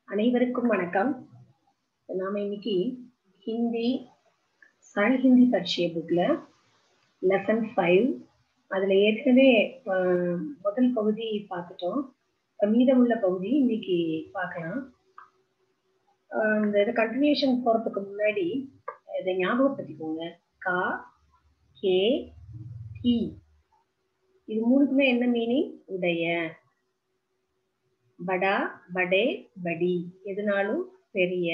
அனைவருக்கும் வணக்கம். நாம இன்னைக்கு ஹிந்தி சன் ஹிந்தி பரீட்சை புக்ல லெசன் 5 அதுல ஏற்கனவே முதல் பகுதி பார்த்துட்டோம். மீதமுள்ள பகுதி இன்னைக்கு பார்க்கலாம். இந்த கண்டினியூஷன் போறதுக்கு முன்னாடி இதை ஞாபகப்படுத்திக்கோங்க. கா, கே, கி இது மூணுக்குமே என்ன மீனிங்? உடைய. படா, படே, படி எதுனாலும் பெரிய.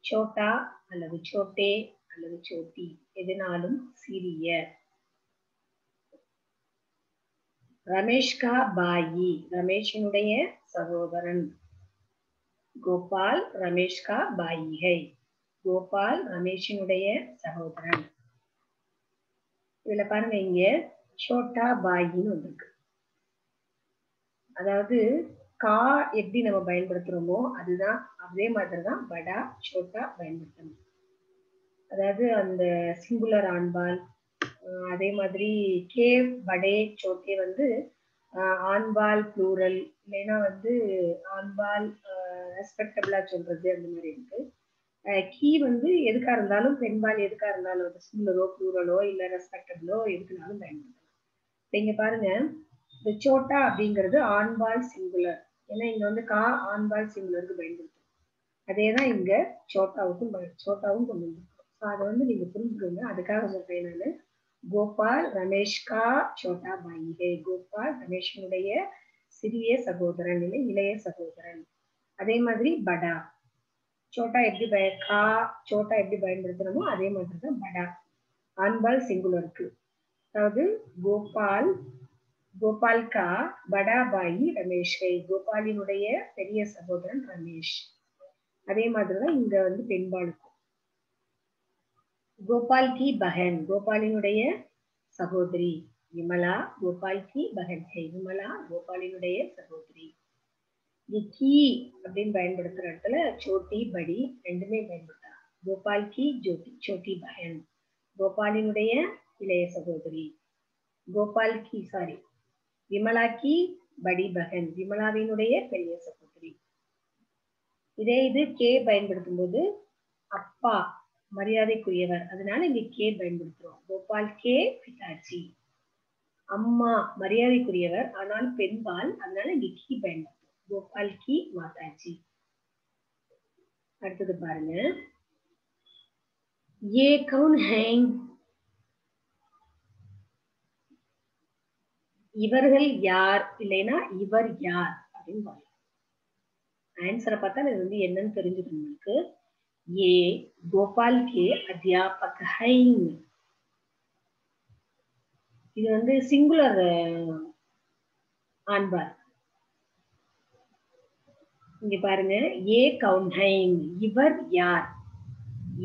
சோட்டா அல்லது சோட்டே அல்லது சோட்டி எதுனாலும் சிறிய. ரமேஷ் கா பாயி ரமேஷினுடைய சகோதரன். கோபால் ரமேஷ் கா பாயி ஹை கோபால் ரமேஷினுடைய சகோதரன். இதுல பாருங்க, இங்க சோட்டா பாயின்னு வந்திருக்கு. அதாவது கா எப்படி நம்ம பயன்படுத்துறோமோ அதுதான், அதே மாதிரிதான் படா சோட்டா பயன்படுத்தணும். அதாவது அந்த சிங்குலர் ஆண்பால், அதே மாதிரி கே படே சோட்டே வந்து ஆண்பால் ப்ளூரல், இல்லைன்னா வந்து ஆண்பால் ரெஸ்பெக்டபிளா சொல்றது அந்த மாதிரி இருக்கு. கீ வந்து எதுக்கா இருந்தாலும், பெண்பால் எதுக்கா இருந்தாலும், சிங்குலரோ ப்ளூரலோ இல்ல ரெஸ்பெக்டபிளோ எதுக்குனாலும் பயன்படுத்தலாம். இங்க பாருங்க, இந்த சோட்டா அப்படிங்கிறது ஆண்பால் சிங்குலர். ஏன்னா இங்க வந்து கா ஆண்பால் சிங்குலருக்கு பயன்படுத்தும். அதேதான் இங்க சோட்டாவுக்கும் கொண்டு வந்திருக்கோம். அதை வந்து நீங்க புரிஞ்சுக்கோங்க. அதுக்காக சொல்றேன் நானு. கோபால் ரமேஷ் கா சோட்டா பாயி ஹை கோபால் ரமேஷனுடைய சிறிய சகோதரன், இல்லை இளைய சகோதரன். அதே மாதிரி படா சோட்டா எப்படி பயன்படுத்துறோமோ அதே மாதிரிதான் படா ஆண்பால் சிங்குலருக்கு. அதாவது கோபால் கா படா பாயி ரமேஷ் ஹை கோபாலினுடைய பெரிய சகோதரன் ரமேஷ். அதே மாதிரிதான் இங்க வந்து பெண்பாளுக்கும். கோபால் கி பஹன் கோபாலினுடைய சகோதரி விமலா. கோபால் கி பஹன் ஹை விமலா கோபாலினுடைய சகோதரி. கி அப்படின்னு பயன்படுத்துற இடத்துல சோட்டி படி ரெண்டுமே பயன்படுத்தலாம். கோபால் கி சோட்டி பஹன் கோபாலினுடைய இளைய சகோதரி. விமலா கி படி பஹன் விமலாவினுடைய பெரிய சகோதரி. இதே இது கே பயன்படுத்தும் போது அப்பா மரியாதைக்குரியவர், அதனால இங்க கே பயன்படுத்துறோம். கோபால் கே பிதாஜி. அம்மா மரியாதைக்குரியவர் ஆனால் பெண்பால், அதனால இங்க கி பயன்படுத்தும். கோபால் கி மாதாஜி. அடுத்தது பாருங்க, ये कौन है இவர்கள் யார், இல்லைன்னா இவர் யார் அப்படின்னு பாருங்க. ஆன்சரை பார்த்தா இது வந்து என்னன்னு தெரிஞ்சுக்கணும் உங்களுக்கு. ये गोपाल के अध्यापक हैं. இது வந்து சிங்குலர் ஆண்பால். இங்க பாருங்க, ये कौन है இவர் யார்.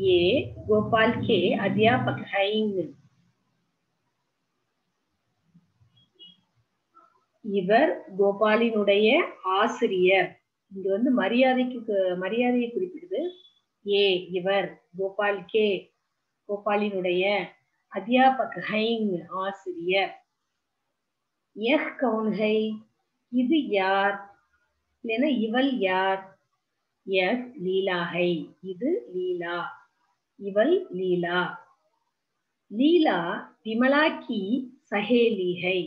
ये गोपाल के अध्यापक हैं. இவர் கோபாலினுடைய ஆசிரியர். இங்க வந்து மரியாதையை குறிப்பிடுது. இவர் கோபால் கே கோபாலினுடைய அத்தியாபக் ஹைங் ஆசிரியர். யஹ் கௌன் ஹை இது யார், இல்லைன்னா இவள் யார். யஹ் லீலா ஹை இது லீலா, இவள் லீலா. லீலா விமலா கி சஹேலி ஹை.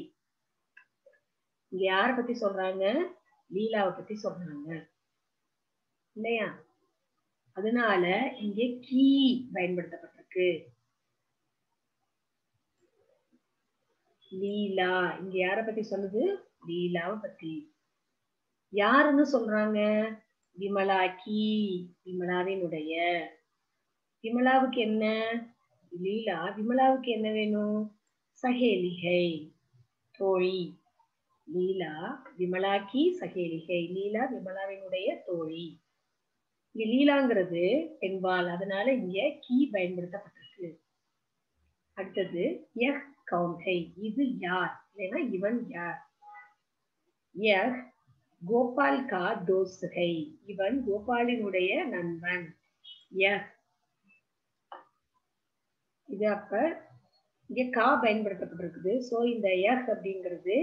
இங்க யார பத்தி சொல்றாங்க? லீலாவை பத்தி சொல்றாங்க இல்லையா? அதனால இங்கே கீ பயன்படுத்தப்பட்டிருக்கு. லீலா இங்க யார பத்தி சொல்லுது? லீலாவை பத்தி. யாருன்னு சொல்றாங்க? விமலா கி விமலாவினுடைய. விமலாவுக்கு என்ன? லீலா விமலாவுக்கு என்ன வேணும்? சஹேலி ஹை தோழி. லீலா விமலா கி சஹேலி ஹை லீலா விமலாவினுடைய தோழி. இங்க லீலாங்கிறது பெண்பால், அதனால இங்க கீ பயன்படுத்தப்பட்டிருக்கு. அடுத்தது யஹ் கௌன் ஹை இது யார், இல்லைன்னா இவன் யார். யஹ் கோபால் கா தோஸ்த் ஹை இவன் கோபாலினுடைய நண்பன். யஹ் இது அப்ப இங்க கா பயன்படுத்தப்பட்டிருக்குது. சோ இந்த யஹ் அப்படிங்கிறது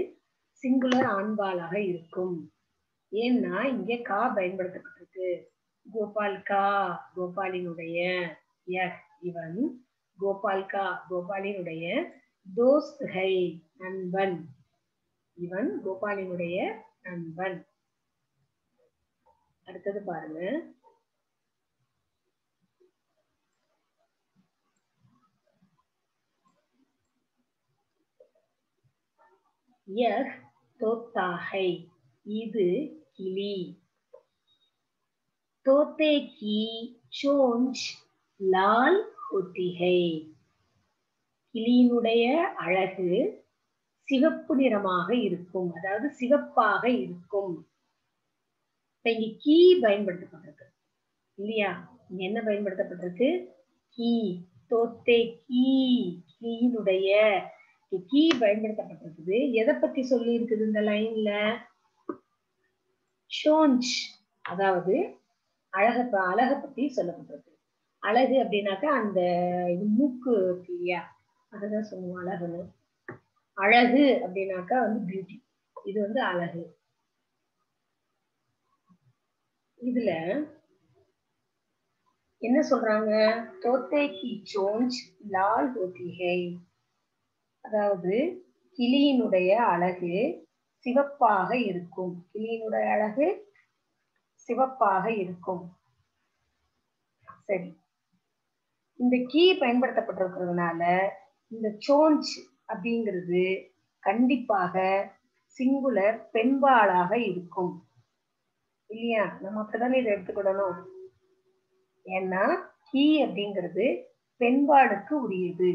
சிங்குலர் ஆண்பாலாக இருக்கும். ஏன்னா இங்க கா பயன்படுத்தப்பட்டிருக்கு. கோபால் கா கோபாலினுடைய, இவன் கோபால் கா கோபாலினுடைய தோஸ்த் ஹை நண்பன், இவன் கோபாலினுடைய நண்பன். அடுத்தது பாருங்க, யஹ் தோத்தா ஹை, இது கிளி. तोते की चोंच लाल होती है, கிளியினுடைய அழகு சிவப்பு நிறமாக இருக்கும், அதாவது சிவப்பாக இருக்கும். இங்க கீ பயன்படுத்தப்பட்டிருக்கு இல்லையா? இங்க என்ன பயன்படுத்தப்பட்டிருக்கு? கீ. தோத்தே கீ, கிளியினுடைய கீ பயன்படுத்தப்பட்டிருக்குது. எதை பத்தி சொல்லி இருக்குது இந்த லைன்ல? சோஞ்ச், அதாவது அழக பத்தி சொல்லப்பட்டிருக்கு. அழகு அப்படின்னாக்கா அந்த மூக்கு இருக்கு இல்லையா, அதுதான் சொல்லுவோம் அழகுன்னு. அழகு அப்படின்னாக்கா வந்து பியூட்டி, இது வந்து அழகு. இதுல என்ன சொல்றாங்க? தோத்தே கி சோஞ்ச் லால் ஹோத்தி ஹை, அதாவது கிளியினுடைய அழகு சிவப்பாக இருக்கும், கிளியினுடைய அழகு சிவப்பாக இருக்கும். சரி, இந்த கீ பயன்படுத்தப்பட்டிருக்கிறதுனால இந்த சோஞ்ச் அப்படிங்கிறது கண்டிப்பாக சிங்குலர் பெண்பாலாக இருக்கும் இல்லையா? நம்ம அப்படிதானே இதை எடுத்துக்கிடணும். ஏன்னா கீ அப்படிங்கிறது பெண்பாலுக்கு உரியது.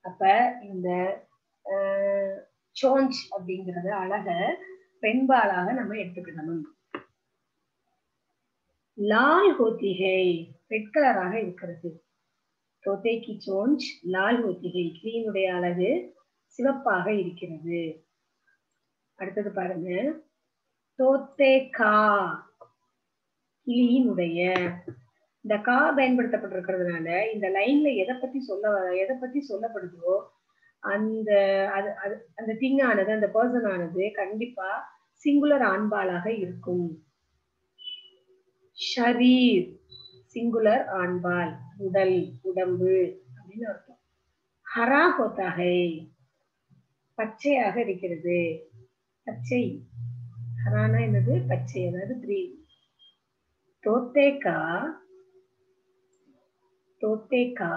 அப்ப இந்த சோஞ்ச் அப்படிங்கறது அழக பெண்பாலாக நம்ம எடுத்துக்கிடணும். லால் ஹோத்தி ஹை, ரெட் கலராக இருக்கிறது. தோத்தே கி சோஞ்ச் லால் ஹோத்தி ஹை, கிளியினுடைய அழகு சிவப்பாக இருக்கிறது. அடுத்தது பாருங்க, தோத்தே கா, கிளியினுடைய. இந்த கா பயன்படுத்தப்பட்டிருக்கிறதுனால இந்த லைன்ல எதை பத்தி சொல்லப்படுதோ அந்த அந்த திங் ஆனது, அந்த பர்சன் ஆனது கண்டிப்பா சிங்குலர் ஆண்பாலாக இருக்கும். ஷரீர் சிங்குலர் ஆண்பால், உடல், உடம்பு அப்படின்னு அர்த்தம். ஹரா ஹோத்தா ஹை, பச்சையாக இருக்கிறது. பச்சை, ஹரானா என்னது? பச்சை, அதாவது கிரீன். தோத்தே கா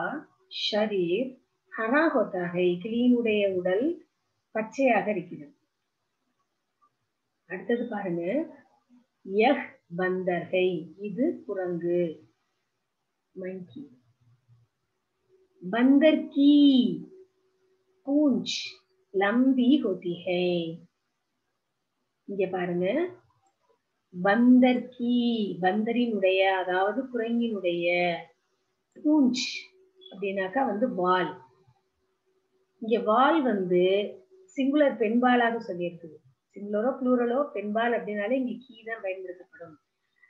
ஷரீர் ஹரா ஹோத்தா ஹை, கிளியினுடைய உடல் பச்சையாக இருக்கிறது. அடுத்தது பாருங்க, யஹ் பந்தர் ஹை, இது குரங்கு, மங்கி. बंदर की पूंछ लंबी होती है, இங்க பாருங்க, பந்தர் கீ, பந்தரினுடைய அதாவது குரங்கினுடைய, பூஞ்ச் அப்படின்னாக்கா வந்து வால். இங்க வால் வந்து சிங்குலர் பெண்பாலாக சொல்லியிருக்குது. சிங்குலரோ ப்ளூரலோ பெண்பால் அப்படின்னாலே இங்க கீ தான் பயன்படுத்தப்படும்.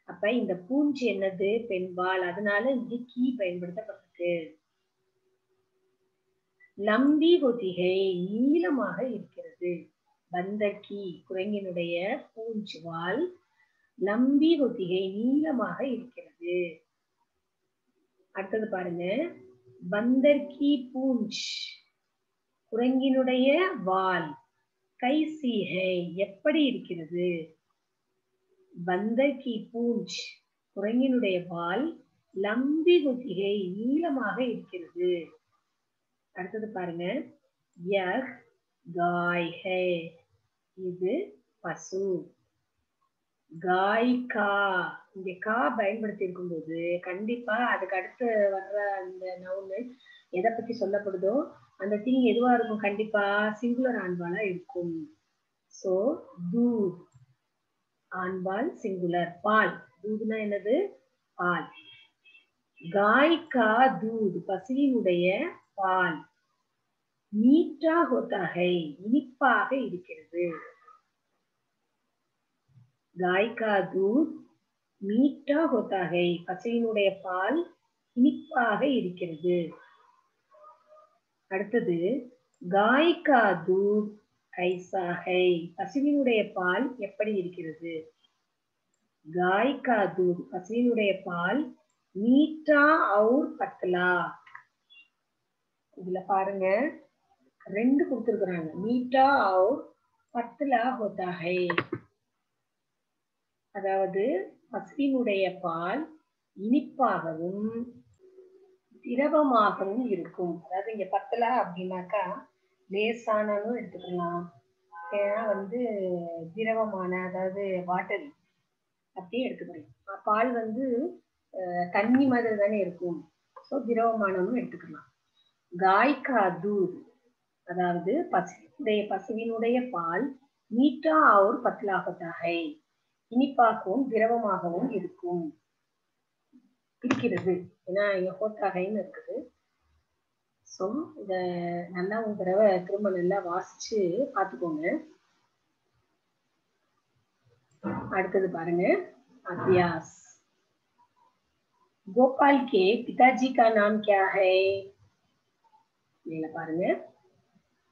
அப்ப இந்த பூஞ்ச் என்னது? பெண்பால், அதனால இங்க கீ பயன்படுத்தப்பட்டிருக்கு. லம்பி ஹோத்திகை, நீளமாக இருக்கிறது. பந்தர்கி குரங்கினுடைய பூஞ்ச் வால், லம்பி ஹோத்திகை நீளமாக இருக்கிறது. அடுத்தது பாருங்க, பந்தர்கி பூஞ்ச் குரங்கினுடைய வால், கைசி ஹை எப்படி இருக்கிறது. பந்தர்கி பூஞ்ச் குரங்கினுடைய வால், லம்பி ஹோத்திகை நீளமாக இருக்கிறது. அடுத்தது பாருங்க, யஹ் காய் ஹை, இது பசு. காய் கா, இங்க கா பயன்படுத்தி இருக்கும் போது கண்டிப்பா அதுக்கு அடுத்து வர்ற அந்த நவுன் எதை பத்தி சொல்லப்படுதோ அந்த திங் எதுவா இருக்கும்? கண்டிப்பா சிங்குலர் ஆண்பாலா இருக்கும். சோ தூத், ஆண்பால் சிங்குலர். பால், தூதுனா என்னது? பால். காய் கா தூத், பசுவினுடைய பால். மீட்டா ஹோத்தா ஹை, இனிப்பாக இருக்கிறது. காய் கா தூத் மீட்டா ஹோத்தா ஹை, பசுவினுடைய பால் இனிப்பாக இருக்கிறது. அடுத்தது, காய் கா தூத் கைசா ஹை. பசுவினுடைய பால் எப்படி இருக்கிறது? गाय का दूध. பசுவினுடைய பால் மீட்டா और பத்லா. இதுல பாருங்க ரெண்டு கொடுத்திருக்கிறாங்க. மீட்டா और பத்லா होता है. அதாவது பசுவினுடைய பால் இனிப்பாகவும் திரவமாகவும் இருக்கும். அதாவது இங்க பத்தலா அப்படின்னாக்கா லேசானன்னு எடுத்துக்கலாம். ஏன்னா வந்து திரவமான, அதாவது வாட்டர் அப்படியே எடுத்துக்கிறேன். பால் வந்து தண்ணி மாதிரி தானே இருக்கும். ஸோ திரவமானவும் எடுத்துக்கலாம். காய்கா தூத், அதாவது பசுவினுடைய பால் மீட்டா और பத்லா होता है. இனிப்பாகவும் திரவமாகவும் இருக்கிறது. ஏன்னா இங்க ஹோட்டாகைன்னு இருக்குது. ஸோ இத நல்லா ஒரு தடவை திரும்ப நல்லா வாசிச்சு பார்த்துக்கோங்க. அடுத்தது பாருங்க अभ्यास. गोपाल के पिताजी का नाम क्या है? பாருங்க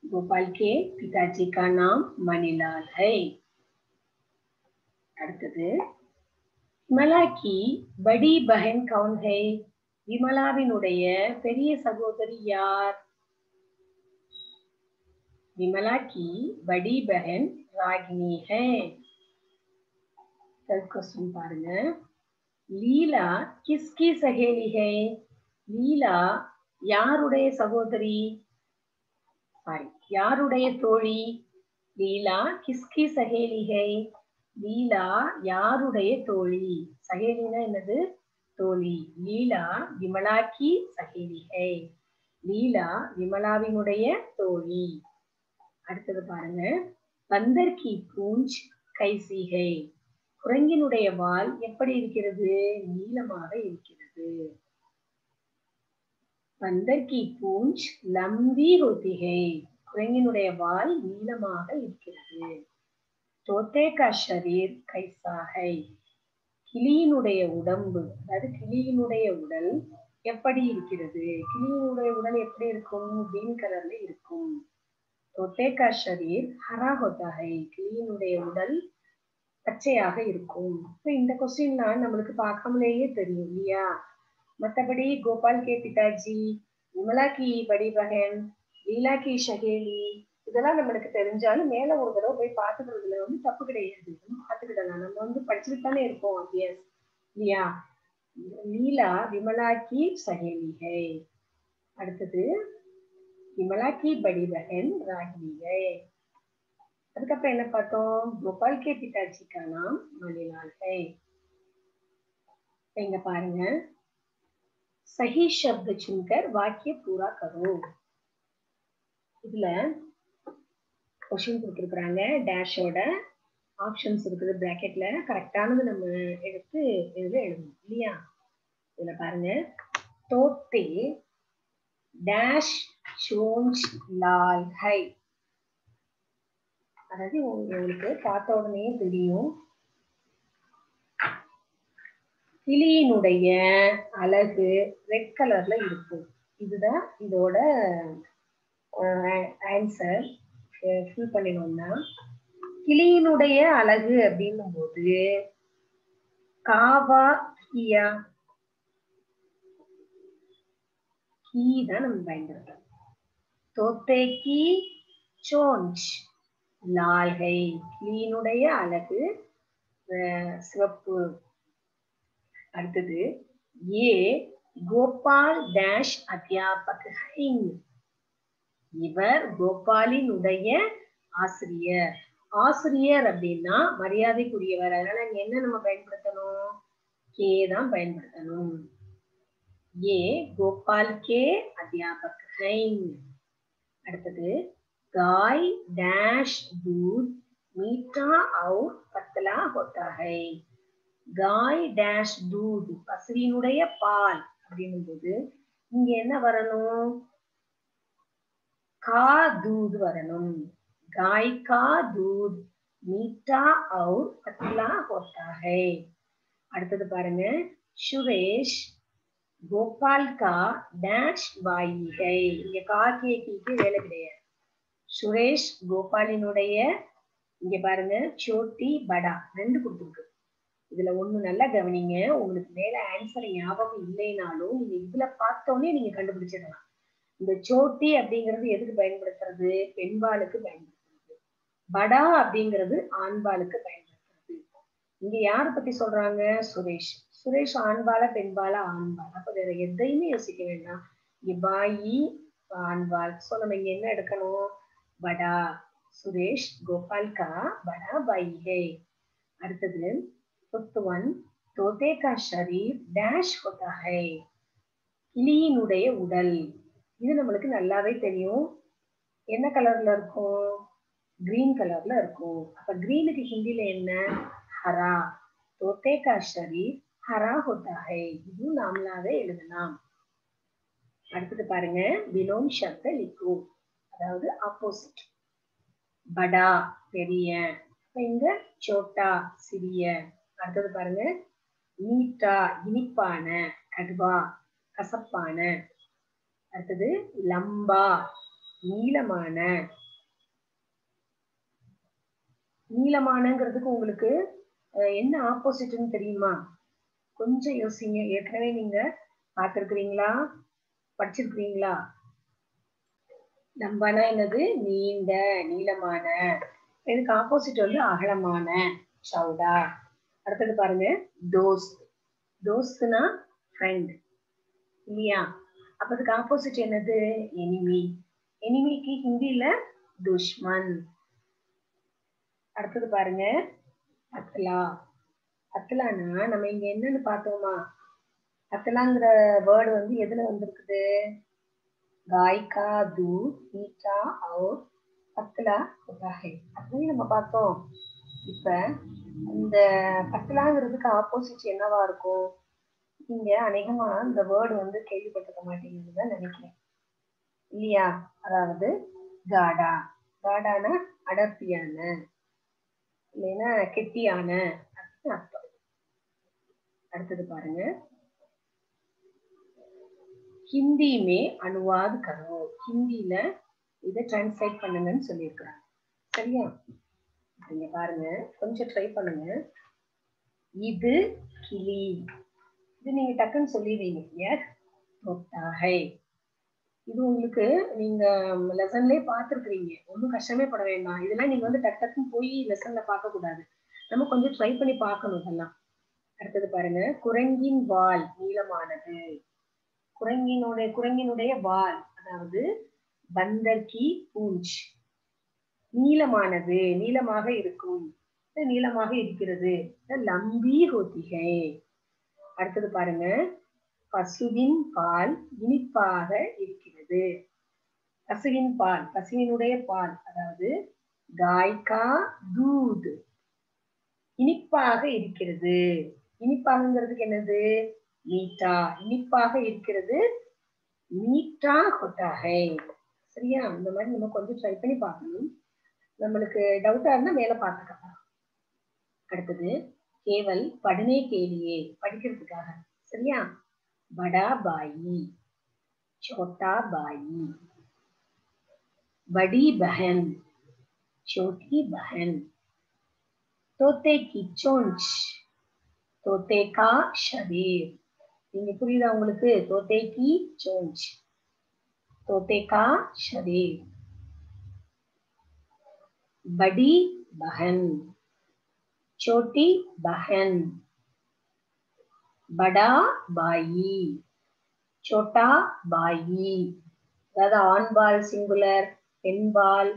गोपाल के पिताजी का नाम मणिलाल है. அடுத்தது विमला की बड़ी बहन कौन है? विमलाவினுடைய பெரிய சகோதரி யார்? विमला की बड़ी बहन रागिनी है. थर्ड क्वेश्चन பாருங்க. लीला किसकी सहेली है? लीला யாருடைய சகோதரி? சாரி, யாருடைய தோழி? लीला किसकी सहेली है? लीला யாருடைய தோழி? சகேலினா என்னது? தோழி. लीला विमला की सहेली है. लीला विमलाவினுடைய தோழி. அடுத்தது பாருங்க. बंदर की पूंछ कैसी है? குரங்கினுடைய வால் எப்படி இருக்கிறது? நீளமாக இருக்கிறது. बंदर की पूंछ लंबी होती है. குரங்கினுடைய வால் நீளமாக இருக்கிறது. तोते का शरीर कैसा है? கிளியினுடைய உடம்பு, அதாவது கிளியினுடைய உடல் எப்படி இருக்கிறது? கிளியினுடைய உடல் எப்படி இருக்கும்? கிரீன் கலர்ல இருக்கும். तोते का शरीर हरा होता है. கிளியினுடைய உடல் பச்சையாக இருக்கும். இந்த கொஸ்டின்லாம் நம்மளுக்கு பார்க்காமலேயே தெரியும் இல்லையா? மற்றபடி கோபால் கே பிதாஜி, விமலா கி படி பகன், லீலா கி சகேலி, இதெல்லாம் நம்மளுக்கு தெரிஞ்சாலும் மேல ஒரு தடவை போய் பார்த்துக்கிறதுல வந்து தப்பு கிடையாது. பார்த்துக்கிடலாம். நம்ம வந்து படிச்சுட்டு தானே இருக்கோம். அபியஸ் இல்லையா? லீலா விமலா கி சகேலி ஹை. அடுத்தது விமலா கி படி பகன் ராகினி ஹை. அதுக்கப்புறம் என்ன பார்த்தோம்? கோபால் கே பிதாஜி கா நாம் மணிலால் ஹை. இங்க பாருங்க, सही शब्द चुनकर वाक्य पूरा करो. இதுல क्वेश्चन கொடுத்திருக்காங்க. டேஷோட ஆப்ஷன்ஸ் இருக்குது பிராக்கெட்ல. கரெக்டானது நம்ம எடுத்து இதுல எழுதணும் இல்லையா? இதுல பாருங்க, தோத்தே டேஷ் சோஞ்ச் லால் ஹை. அதாவது உங்களுக்கு பார்த்த உடனே தெரியும், கிளியினுடைய அழகு ரெட் கலர்ல இருக்கும். இதுதான் இதோட ஆன்சர். ஃபில் பண்ணினோம்னா கிளியினுடைய அழகு அப்படின்னும் போது காவா கியா கீ தான் நம்ம பயன்படுத்தோம். தோத்தே கி சோஞ்ச் லால் ஹை. கிளியினுடைய அழகு சிவப்பு. அடுத்தது ஏ கோபால் டேஷ் அத்தியாபக் ஹை. இவர் கோபாலினுடைய ஆசிரியர். ஆசிரியர் அப்படின்னா மரியாதைக்குரியவர். அதனால என்ன நம்ம பயன்படுத்தணும்? கே தான் பயன்படுத்தணும். ஏ கோபால் கே அத்தியாபக் ஹை. அடுத்தது गाय डैश दूध मीठा और पतला होता है. गाय डैश दूध பசுவினுடைய பால் அப்படின்னும் போது இங்க என்ன வரணும்? கா दूध வரணும். गाय का दूध मीठा और पतला होता है. அடுத்தது பாருங்க, சுரேஷ் கோபால் கா டேஷ் பாயி है. இங்க கா கே கீக்கு வேலை கிடையாது. சுரேஷ் கோபாலினுடைய இங்க பாருங்க சோட்டி படா ரெண்டு கொடுத்துருக்கு. இதுல ஒண்ணு நல்லா கவனிங்க. உங்களுக்கு மேல ஆன்சர் ஞாபகம் இல்லைனாலும் நீங்க இதுல பார்த்தோன்னே நீங்க கண்டுபிடிச்சிடலாம். இந்த சோட்டி அப்படிங்கிறது எதுக்கு பயன்படுத்துறது? பெண்பாலுக்கு பயன்படுத்துறது. படா அப்படிங்கிறது ஆண்பாலுக்கு பயன்படுத்துறது. இங்க யார பத்தி சொல்றாங்க? சுரேஷ். சுரேஷ் ஆண்பால பெண்பால ஆண்பால். அப்ப வேற எதையுமே யோசிக்க வேண்டாம். இங்க பாயி ஆண்பால். சோ நம்ம இங்க என்ன எடுக்கணும்? படா. சுரேஷ் கோபால் கா படா பாயி ஹை. அடுத்தது फिफ्थ वन तोते का शरीर डैश होता है. கிளியினுடைய உடல். இது நம்மளுக்கு நல்லாவே தெரியும். என்ன கலர்ல இருக்கும்? கிரீன் கலர்ல இருக்கும். அப்ப கிரீனுக்கு ஹிந்தில என்ன? ஹரா. तोते का शरीर हरा होता है. இது நாமளாவே எழுதலாம். அடுத்து பாருங்க விலோம் சப்த லிக்கு. அதாவது ஆப்போசிட். படா பெரிய. இங்க சோட்டா சிறிய. அடுத்தது பாருங்க மீட்டா இனிப்பான, கடுவா கசப்பான. அடுத்தது லம்பா நீளமான. நீளமானங்கிறதுக்கு உங்களுக்கு என்ன ஆப்போசிட்னு தெரியுமா? கொஞ்சம் யோசிங்க. ஏற்கனவே நீங்க பார்த்திருக்கிறீங்களா? படிச்சிருக்கிறீங்களா? லம்பானா என்னது? நீண்ட நீளமான. இதுக்கு ஆப்போசிட் வந்து அகலமான, சவுடா. அடுத்தது பாருங்க தோஸ்த். தோஸ்த்னா ஃப்ரெண்ட் இல்லையா? அப்ப அதுக்கு ஆப்போசிட் என்னது? எனிமி. எனிமிக்கு ஹிந்தில துஷ்மன். அடுத்தது பாருங்க அத்லா. அத்லானா நம்ம இங்க என்னன்னு பார்த்தோமா? அத்லாங்கிற வேர்டு வந்து எதுல வந்திருக்குது? गाय का दूध मीठा और पतला होता है அப்படின்னு நம்ம பார்த்தோம். இப்ப இந்த பத்தலாங்கிறதுக்கு ஆப்போசிட் என்னவா இருக்கும்? நீங்க அநேகமா இந்த வேர்டு வந்து கேள்விப்பட்டிருக்க மாட்டீங்கன்னு தான் நினைக்கிறேன் இல்லையா? அதாவது காடா. காடான அடர்த்தியான, இல்லைன்னா கெட்டியான அப்படின்னு அர்த்தம். அடுத்தது பாருங்க ஹிந்தி மே அனுவாத் கரோ. ஹிந்தியில இதை டிரான்ஸ்லேட் பண்ணுங்கன்னு சொல்லியிருக்கிறாங்க. சரியா? நீங்க பாருங்க கொஞ்சம் ட்ரை பண்ணுங்க. இது கிளி. இது நீங்க டக்குன்னு சொல்லிடுவீங்க. S தோத்தா high. இது உங்களுக்கு நீங்க லெசன்லயே பார்த்துருக்கீங்க. ஒன்றும் கஷ்டமே பட வேண்டாம். இதெல்லாம் நீங்க வந்து டக்கு டக்குன்னு போய் லெசன்ல பார்க்க கூடாது. நம்ம கொஞ்சம் ட்ரை பண்ணி பார்க்கணும் இதெல்லாம். அடுத்தது பாருங்க குரங்கின் வால் நீளமானது. குரங்கினுடைய வால் அதாவது பந்தர் கி பூஞ்ச் நீளமானது, நீளமாக இருக்கும், நீளமாக இருக்கிறது. லம்பி ஹோத்தி ஹை. அடுத்தது பாருங்க பசுவின் பால் இனிப்பாக இருக்கிறது. பசுவின் பால், பசுவினுடைய பால் அதாவது காய்கா தூத் இனிப்பாக இருக்கிறது. இனிப்பாகங்கிறதுக்கு என்னது? மீட்டா. இனிப்பாக இருக்கிறது மீட்டா ஹோத்தா ஹை. சரியா? இந்த மாதிரி நம்ம கொஞ்சம் ட்ரை பண்ணி பார்க்கணும். நம்மளுக்கு டவுட்டா இருந்தா மேல பார்த்துக்கலாம். அடுத்தது கேவல் படுனே கேலியே படிக்கிறதுக்காக. சரியா? बड़ा भाई, छोटा भाई, बड़ी बहन, छोटी बहन, तोते की चोंच, तोते का शरीर. நீங்க புரியுதா உங்களுக்கு? तोते की चोंच, तोते का शरीर. बड़ी बहन, छोटी बहन, बड़ा भाई, छोटा भाई. அதாவது ஆண்பால் சிங்குலர், பெண்பால்.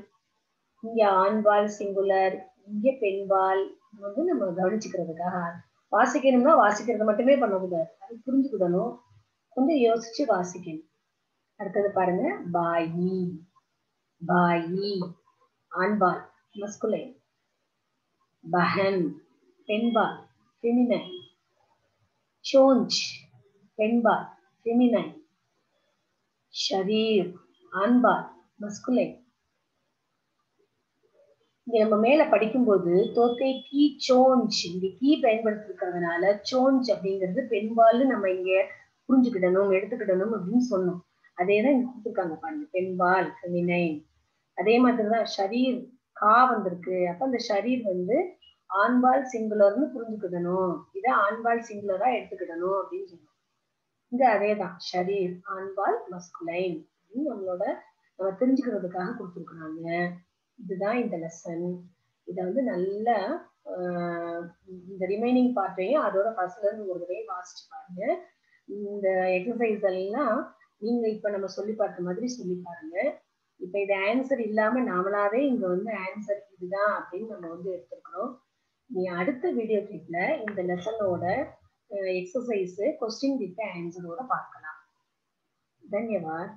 இங்க ஆண்பால் சிங்குலர், இங்க பெண்பால். வந்து நம்ம கவனிச்சுக்கிறதுக்காக வாசிக்கணும்னா வாசிக்கிறது மட்டுமே பண்ணக்கூடாது. அது புரிஞ்சுக்கிடணும். கொஞ்சம் யோசிச்சு வாசிக்கணும். அடுத்தது பாருங்க பாயி. பாயி ஆண்பால் மஸ்குலைன். பஹன் பெண்பால் ஃபெமினைன். சோஞ்ச் பெண்பால் ஃபெமினைன். ஷரீர் ஆண்பால் மஸ்குலைன். இங்க நம்ம மேல படிக்கும்போது தோத்தை கீ சோஞ்ச் இங்க கீ பயன்படுத்திருக்கிறதுனால சோஞ்ச் அப்படிங்கிறது பெண்பால்னு நம்ம இங்க புரிஞ்சுக்கிடணும், எடுத்துக்கிடணும் அப்படின்னு சொன்னோம். அதேதான் இங்க கொடுத்துருக்காங்க பாருங்க, பெண்பால் ஃபெமினைன். அதே மாதிரிதான் ஷரீர் கா வந்திருக்கு. அப்ப அந்த ஷரீர் வந்து ஆண்பால் சிங்குலர்னு புரிஞ்சுக்கிடணும். இதை ஆண்பால் சிங்குலரா எடுத்துக்கிடணும் அப்படின்னு சொல்லுவோம். இங்க அதேதான் ஷரீர் ஆண்பால் மஸ்குலைன் நம்ம தெரிஞ்சுக்கிறதுக்காக கொடுத்துருக்காங்க. இதுதான் இந்த லெசன். இதை வந்து நல்லா இந்த ரிமைனிங் பார்ட்டையும் அதோட ஃபர்ஸ்ட்ல இருந்து ஒரு தடவை வாசிச்சு பாருங்க. இந்த எக்ஸசைஸ் எல்லாம் நீங்க இப்ப நம்ம சொல்லி பார்த்த மாதிரி சொல்லி பாருங்க. இப்ப இது ஆன்சர் இல்லாம நாமளாவே இங்க வந்து ஆன்சர் இதுதான் அப்படின்னு நம்ம வந்து எடுத்துக்கிறோம். நீ அடுத்த வீடியோ கிளிப்ல இந்த லெசனோட எக்ஸசைஸ் கொஸ்டின் வித் ஆன்சரோட பார்க்கலாம். தன்யவாத்.